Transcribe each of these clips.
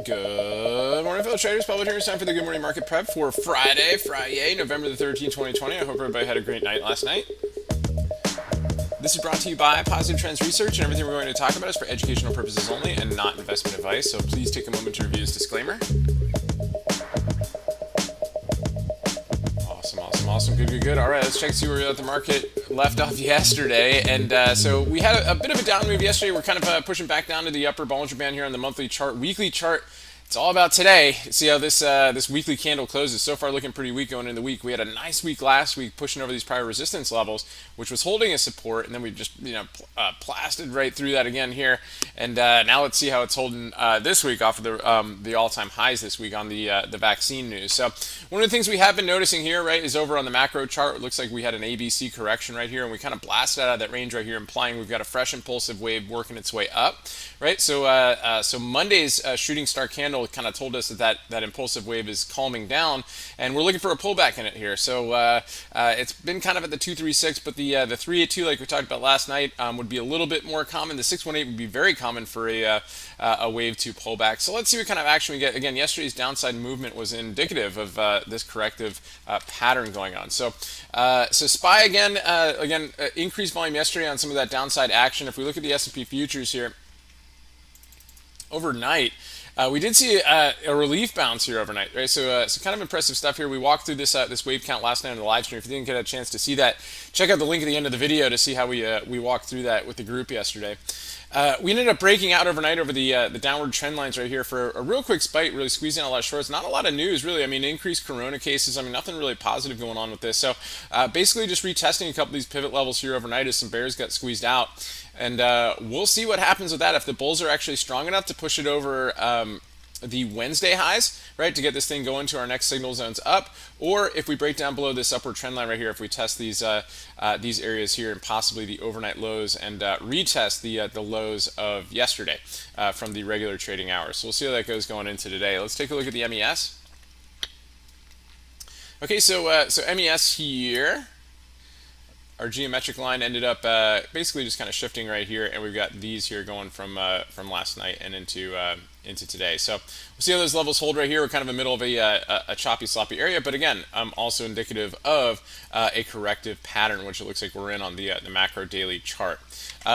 Good morning, fellow traders. Public here. It's time for the Good Morning Market Prep for Friday, November the 13th, 2020. I hope everybody had a great night last night. This is brought to you by Positive Trends Research, and everything we're going to talk about is for educational purposes only and not investment advice, so please take a moment to review this disclaimer. Awesome. Good. All right, let's check to see where the market left off yesterday. And so we had a bit of a down move yesterday. We're kind of pushing back down to the upper Bollinger Band here on the monthly chart. Weekly chart, it's all about today. See how this weekly candle closes. So far looking pretty weak going into the week. We had a nice week last week pushing over these prior resistance levels, which was holding a support, and then we just blasted right through that again here. And now let's see how it's holding this week off of the all-time highs this week on the vaccine news. So one of the things we have been noticing here, right, is over on the macro chart. It looks like we had an ABC correction right here, and we kind of blasted out of that range right here, implying we've got a fresh impulsive wave working its way up, right? So Monday's shooting star candle kind of told us that impulsive wave is calming down, and we're looking for a pullback in it here. So it's been kind of at the 236, but the 382, like we talked about last night, would be a little bit more common. The 618 would be very common for a wave 2 pullback. So let's see what kind of action we get. Again, yesterday's downside movement was indicative of this corrective pattern going on. So SPY again, increased volume yesterday on some of that downside action. If we look at the S&P futures here, overnight, we did see a relief bounce here overnight, right? So kind of impressive stuff here. We walked through this wave count last night on the live stream. If you didn't get a chance to see that, check out the link at the end of the video to see how we walked through that with the group yesterday. We ended up breaking out overnight over the downward trend lines right here for a real quick spike, really squeezing out a lot of shorts. Not a lot of news, really. I mean, increased corona cases. I mean, nothing really positive going on with this. So basically just retesting a couple of these pivot levels here overnight as some bears got squeezed out. And we'll see what happens with that. If the bulls are actually strong enough to push it over the Wednesday highs, right, to get this thing going to our next signal zones up, or if we break down below this upward trend line right here, if we test these areas here and possibly the overnight lows and retest the lows of yesterday from the regular trading hours. So we'll see how that goes going into today. Let's take a look at the MES. Okay, so MES here. Our geometric line ended up basically just kind of shifting right here, and we've got these here going from last night and into today. So we'll see how those levels hold right here. We're kind of in the middle of a choppy, sloppy area, but again, also indicative of a corrective pattern, which it looks like we're in on the macro daily chart.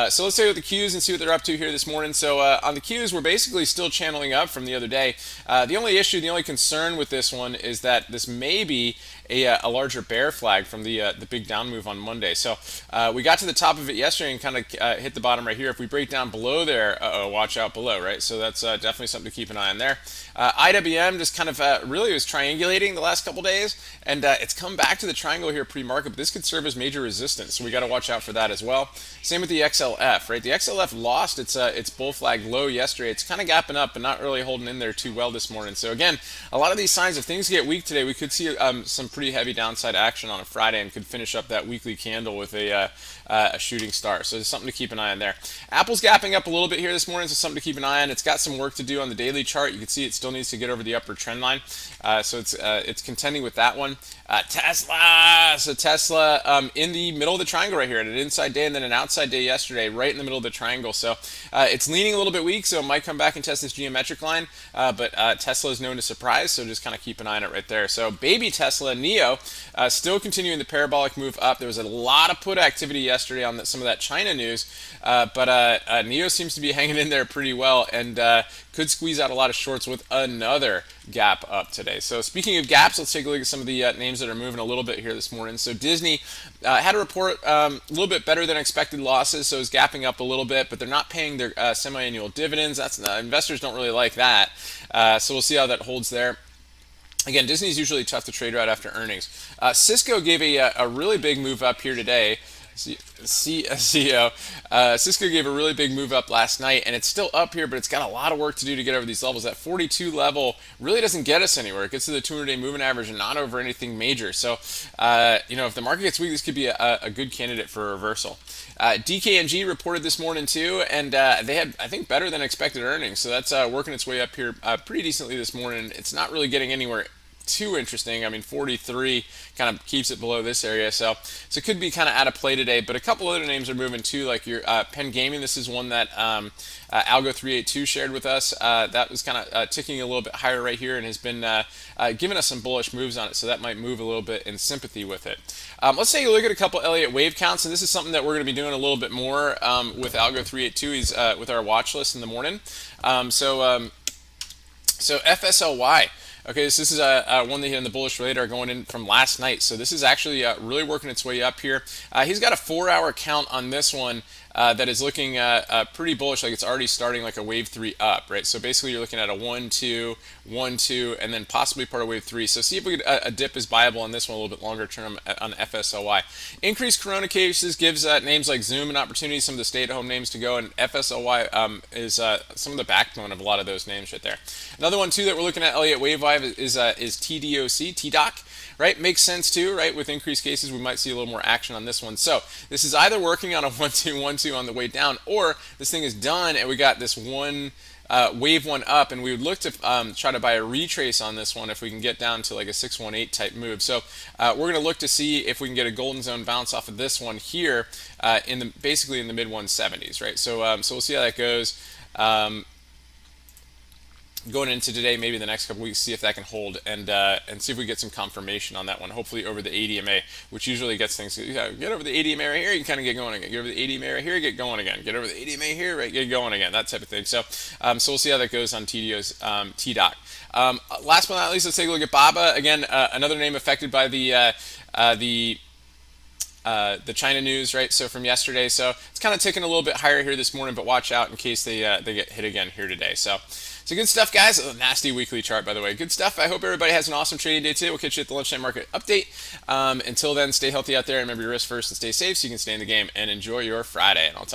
So let's take a look at the Qs and see what they're up to here this morning. So on the Qs, we're basically still channeling up from the other day. The only concern with this one is that this may be a larger bear flag from the big down move on Monday. So we got to the top of it yesterday and kind of hit the bottom right here. If we break down below there, watch out below, right? So that's definitely something to keep an eye on there. IWM just kind of really was triangulating the last couple days, and it's come back to the triangle here pre-market, but this could serve as major resistance, so we got to watch out for that as well. Same with the XLF, right? The XLF lost its bull flag low yesterday. It's kind of gapping up, but not really holding in there too well this morning. So again, a lot of these signs, if things get weak today, we could see some pretty heavy downside action on a Friday and could finish up that weekly candle with a shooting star. So there's something to keep an eye on there. Apple's gapping up a little bit here this morning, so something to keep an eye on. It's got some work to do on the daily chart. You can see it still needs to get over the upper trend line. So it's contending with that one. Tesla. So Tesla in the middle of the triangle right here, an inside day and then an outside day yesterday, right in the middle of the triangle. So it's leaning a little bit weak, so it might come back and test this geometric line. But Tesla is known to surprise, so just kind of keep an eye on it right there. So baby Tesla, NIO, still continuing the parabolic move up. There was a lot of put activity yesterday on some of that China news, but NIO seems to be hanging in there pretty well and could squeeze out a lot of shorts with another gap up today. So speaking of gaps, let's take a look at some of the names that are moving a little bit here this morning. So Disney had a report a little bit better than expected losses, so it's gapping up a little bit, but they're not paying their semi-annual dividends. That's investors don't really like that. So we'll see how that holds there. Again, Disney's usually tough to trade right after earnings. Cisco gave a really big move up here today. CEO. Cisco gave a really big move up last night, and it's still up here, but it's got a lot of work to do to get over these levels. That 42 level really doesn't get us anywhere. It gets to the 200-day moving average and not over anything major. So, if the market gets weak, this could be a good candidate for a reversal. DKNG reported this morning too, and they had, I think, better than expected earnings. So that's working its way up here pretty decently this morning. It's not really getting anywhere too interesting. I mean, 43 kind of keeps it below this area, so it could be kind of out of play today. But a couple other names are moving too, like your Penn Gaming. This is one that Algo382 shared with us. That was kind of ticking a little bit higher right here and has been giving us some bullish moves on it. So that might move a little bit in sympathy with it. Let's take a look at a couple Elliott wave counts, and this is something that we're going to be doing a little bit more with Algo382. He's with our watch list in the morning. So FSLY. Okay, so this is one that hit on the bullish radar going in from last night. So this is actually really working its way up here. He's got a 4-hour count on this one that is looking pretty bullish, like it's already starting like a wave 3 up, right? So basically you're looking at a 1, 2, 1, 2, and then possibly part of wave 3. So see if we could, a dip is viable on this one a little bit longer term on FSLY. Increased corona cases gives names like Zoom an opportunity, some of the stay-at-home names to go, and FSLY is some of the backbone of a lot of those names right there. Another one too that we're looking at Elliott Wave Live is TDOC, TDOC, right? Makes sense too, right? With increased cases, we might see a little more action on this one. So this is either working on a 1-2, 1-2 on the way down, or this thing is done and we got this one wave 1 up, and we would look to try to buy a retrace on this one if we can get down to like a 618 type move. So we're going to look to see if we can get a golden zone bounce off of this one here basically in the mid 170s, right? So we'll see how that goes. Going into today, maybe the next couple weeks, see if that can hold and see if we get some confirmation on that one. Hopefully over the ADMA, which usually gets things. Get over the ADMA right here, you kind of get going again. Get over the ADMA right here, get going again. Get over the ADMA here, right, get going again. That type of thing. So we'll see how that goes on TDO's TDOC. Last but not least, let's take a look at BABA again. Another name affected by the China news, right? So from yesterday, so it's kind of ticking a little bit higher here this morning, but watch out in case they get hit again here today. So good stuff, guys. A nasty weekly chart, by the way. Good stuff. I hope everybody has an awesome trading day today. We'll catch you at the lunchtime market update. Until then, stay healthy out there. Remember your risk first and stay safe so you can stay in the game and enjoy your Friday. And I'll talk